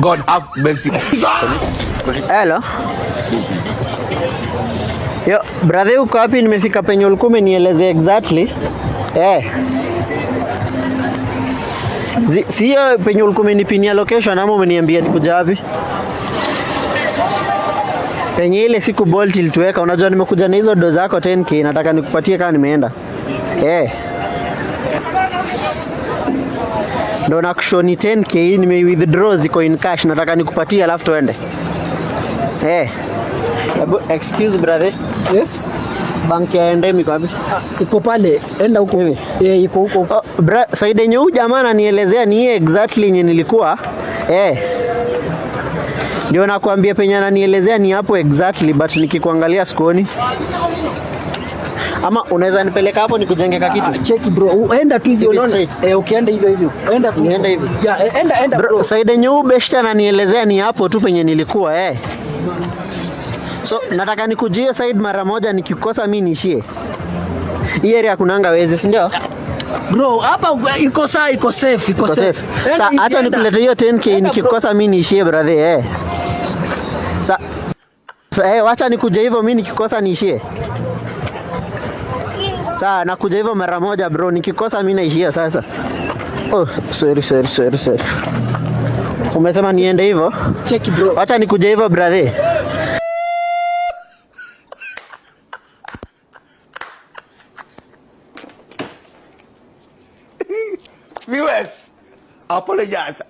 God have mercy. Hello. Yo, brother uko wapi? Nimefika penye ulikuwa umenielezea exactly. Sio penye ulikuwa umenipinia location ama umeniambia nikuja wapi? Penye ile siku Bolt ilituweka, unajua nimekuja na hizo do zako 10k, nataka nikupatie kama nimeenda. Ndo nakushoni 10k nime withdraw ziko in cash, nataka nikupatie alafu tuende. Excuse brother. Yes. Banki ya Endemi kwa wapi? Iko pale, enda huko hivi. Iko huko. Saidi yenye huyu jamaa ananielezea ni exactly yenye nilikuwa. Ndio nakwambia penye ananielezea ni hapo exactly, but nikikuangalia sikuoni. Ama unaweza nipeleka hapo nikujengeka kitu? Check bro. Enda tu hivyo unaona. Ukienda hivyo hivyo. Enda tu. Nienda hivyo. Yeah, enda bro. Saidi yenye huyu beshta ananielezea ni hapo tu penye nilikuwa. So nataka nikujie side mara moja, nikikosa mimi niishie. Hii area kunanga wezi, si ndio? Bro, hapa iko sawa, iko safe, iko safe. Sasa acha nikulete hiyo 10k, nikikosa mimi niishie brother. Sasa wacha nikuje hivyo, mimi nikikosa niishie. Sasa nakuja hivyo mara moja bro, nikikosa mimi naishia sasa. Oh, sorry. Umesema niende hivyo? Check bro. Wacha nikuje hivyo brother. Viewers, apologize.